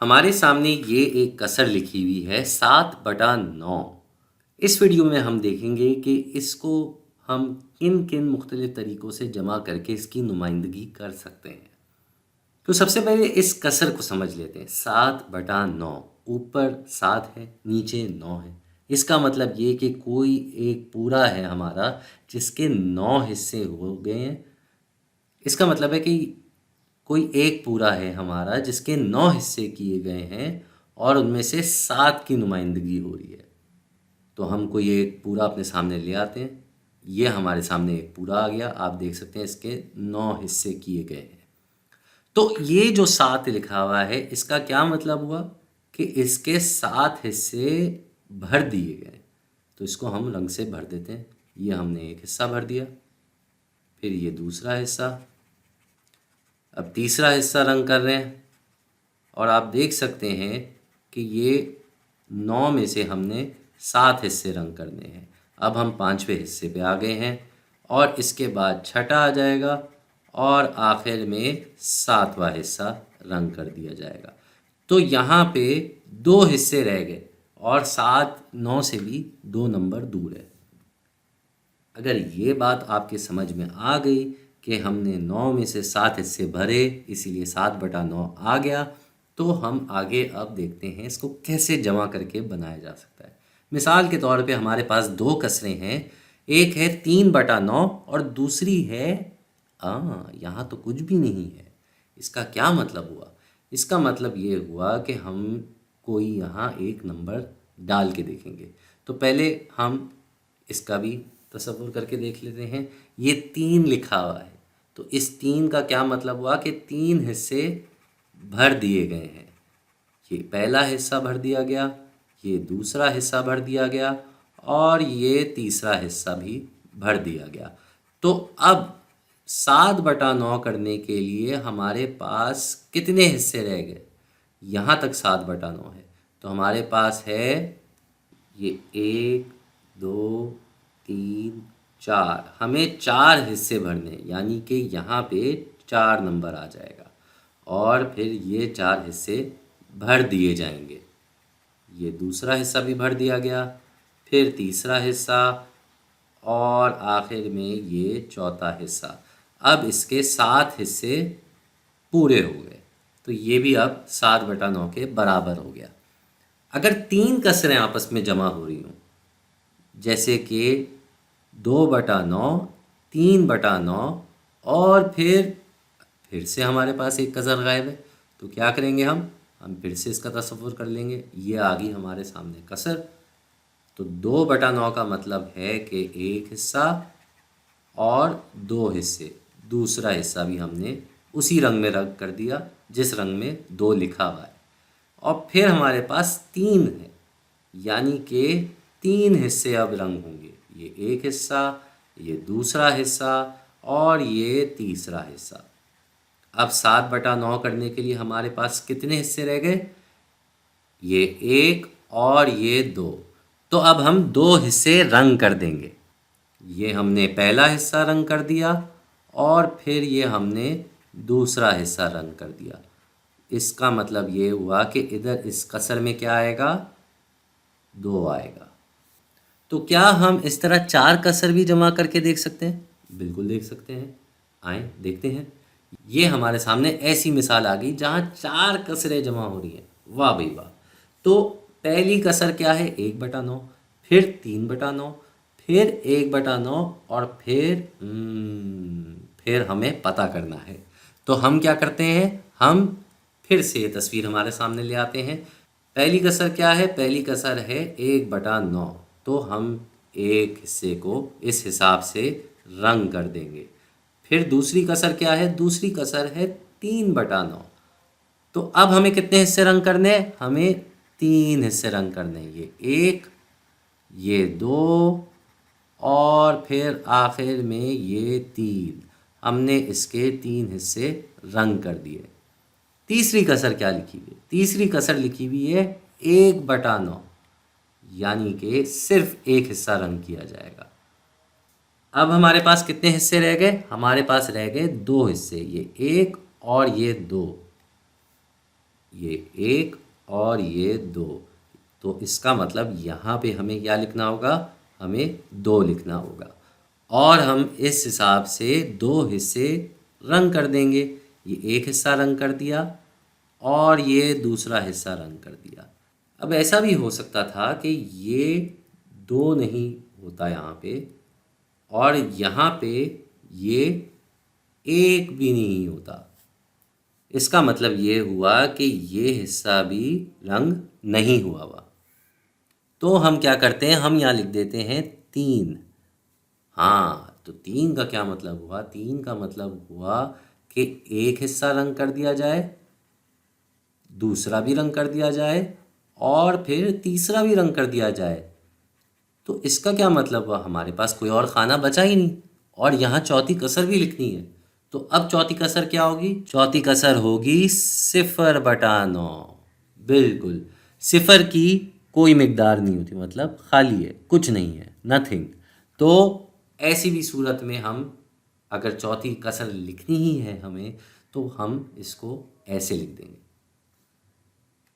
हमारे सामने ये एक कसर लिखी हुई है 7/9। इस वीडियो में हम देखेंगे कि इसको हम किन किन मुख्तलिफ तरीक़ों से जमा करके इसकी नुमाइंदगी कर सकते हैं। तो सबसे पहले इस कसर को समझ लेते हैं। 7/9, ऊपर 7 है, नीचे 9 है। इसका मतलब ये कि कोई एक पूरा है हमारा जिसके 9 हिस्से हो गए हैं। इसका मतलब है कि कोई एक पूरा है हमारा जिसके 9 हिस्से किए गए हैं और उनमें से 7 की नुमाइंदगी हो रही है। तो हम कोई एक पूरा अपने सामने ले आते हैं। ये हमारे सामने एक पूरा आ गया। आप देख सकते हैं इसके 9 हिस्से किए गए हैं। तो ये जो 7 लिखा हुआ है इसका क्या मतलब हुआ कि इसके 7 हिस्से भर दिए गए। तो इसको हम रंग से भर देते हैं। ये हमने एक हिस्सा भर दिया, फिर ये दूसरा हिस्सा, अब तीसरा हिस्सा रंग कर रहे हैं और आप देख सकते हैं कि ये 9 में से हमने 7 हिस्से रंग करने हैं। अब हम 5वें हिस्से पे आ गए हैं और इसके बाद छठा आ जाएगा और आखिर में 7वां हिस्सा रंग कर दिया जाएगा। तो यहाँ पे 2 हिस्से रह गए और 7 9 से भी 2 नंबर दूर है। अगर ये बात आपके समझ में आ गई कि हमने 9 में से 7 हिस्से भरे इसीलिए 7/9 आ गया, तो हम आगे अब देखते हैं इसको कैसे जमा करके बनाया जा सकता है। मिसाल के तौर पे हमारे पास 2 कसरें हैं। एक है 3/9 और दूसरी है यहाँ तो कुछ भी नहीं है। इसका क्या मतलब हुआ? इसका मतलब ये हुआ कि हम कोई यहाँ एक नंबर डाल के देखेंगे। तो पहले हम इसका भी तसव्वुर करके देख लेते हैं। ये 3 लिखा हुआ है, तो इस 3 का क्या मतलब हुआ कि 3 हिस्से भर दिए गए हैं। ये पहला हिस्सा भर दिया गया, ये दूसरा हिस्सा भर दिया गया और ये तीसरा हिस्सा भी भर दिया गया। तो अब 7/9 करने के लिए हमारे पास कितने हिस्से रह गए? यहाँ तक 7/9 है, तो हमारे पास है ये 1 2 3 4। हमें 4 हिस्से भरने, यानी कि यहाँ पे 4 नंबर आ जाएगा और फिर ये 4 हिस्से भर दिए जाएंगे। ये दूसरा हिस्सा भी भर दिया गया, फिर तीसरा हिस्सा और आखिर में ये चौथा हिस्सा। अब इसके 7 हिस्से पूरे हो गए, तो ये भी अब 7/9 के बराबर हो गया। अगर 3 कसरें आपस में जमा हो रही हों, जैसे कि 2/9, 3/9 और फिर से हमारे पास एक कसर गायब है, तो क्या करेंगे हम फिर से इसका तसव्वुर कर लेंगे। ये आ गई हमारे सामने कसर। तो 2/9 का मतलब है कि एक हिस्सा और 2 हिस्से, दूसरा हिस्सा भी हमने उसी रंग में रंग कर दिया जिस रंग में 2 लिखा हुआ है। और फिर हमारे पास 3 है, यानी कि 3 हिस्से अब रंग होंगे। ये एक हिस्सा, ये दूसरा हिस्सा और ये तीसरा हिस्सा। अब 7/9 करने के लिए हमारे पास कितने हिस्से रह गए? ये 1 और ये 2। तो अब हम 2 हिस्से रंग कर देंगे। ये हमने पहला हिस्सा रंग कर दिया और फिर ये हमने दूसरा हिस्सा रंग कर दिया। इसका मतलब ये हुआ कि इधर इस कसर में क्या आएगा? 2 आएगा। तो क्या हम इस तरह 4 कसर भी जमा करके देख सकते हैं? बिल्कुल देख सकते हैं। आए देखते हैं। ये हमारे सामने ऐसी मिसाल आ गई जहाँ 4 कसरें जमा हो रही हैं। वाह भाई वाह! तो पहली कसर क्या है? 1/9, फिर 3/9, फिर 1/9 और फिर हमें पता करना है। तो हम क्या करते हैं? हम फिर से ये तस्वीर हमारे सामने ले आते हैं। पहली कसर क्या है? पहली कसर है 1/9। तो हम एक हिस्से को इस हिसाब से रंग कर देंगे। फिर दूसरी कसर क्या है? दूसरी कसर है 3/9। तो अब हमें कितने हिस्से रंग करने हैं? हमें 3 हिस्से रंग करने हैं। ये 1, ये 2 और फिर आखिर में ये 3। हमने इसके 3 हिस्से रंग कर दिए। तीसरी कसर क्या लिखी हुई है? तीसरी कसर लिखी हुई है 1/9, यानी कि सिर्फ एक हिस्सा रंग किया जाएगा। अब हमारे पास कितने हिस्से रह गए? हमारे पास रह गए 2 हिस्से, ये 1 और ये 2। ये 1 और ये 2। तो इसका मतलब यहाँ पे हमें क्या लिखना होगा, हमें 2 लिखना होगा। और हम इस हिसाब से 2 हिस्से रंग कर देंगे। ये एक हिस्सा रंग कर दिया और ये दूसरा हिस्सा रंग कर दिया। अब ऐसा भी हो सकता था कि ये 2 नहीं होता यहाँ पे, और यहाँ पे ये 1 भी नहीं होता। इसका मतलब ये हुआ कि ये हिस्सा भी रंग नहीं हुआ। तो हम क्या करते हैं, हम यहाँ लिख देते हैं 3। हाँ, तो 3 का क्या मतलब हुआ, 3 का मतलब हुआ कि एक हिस्सा रंग कर दिया जाए, दूसरा भी रंग कर दिया जाए और फिर तीसरा भी रंग कर दिया जाए। तो इसका क्या मतलब हुआ, हमारे पास कोई और खाना बचा ही नहीं, और यहाँ चौथी कसर भी लिखनी है। तो अब चौथी कसर क्या होगी, चौथी कसर होगी 0/9। बिल्कुल, 0 की कोई मिकदार नहीं होती, मतलब खाली है, कुछ नहीं है, नथिंग। तो ऐसी भी सूरत में हम अगर चौथी कसर लिखनी ही है हमें, तो हम इसको ऐसे लिख देंगे।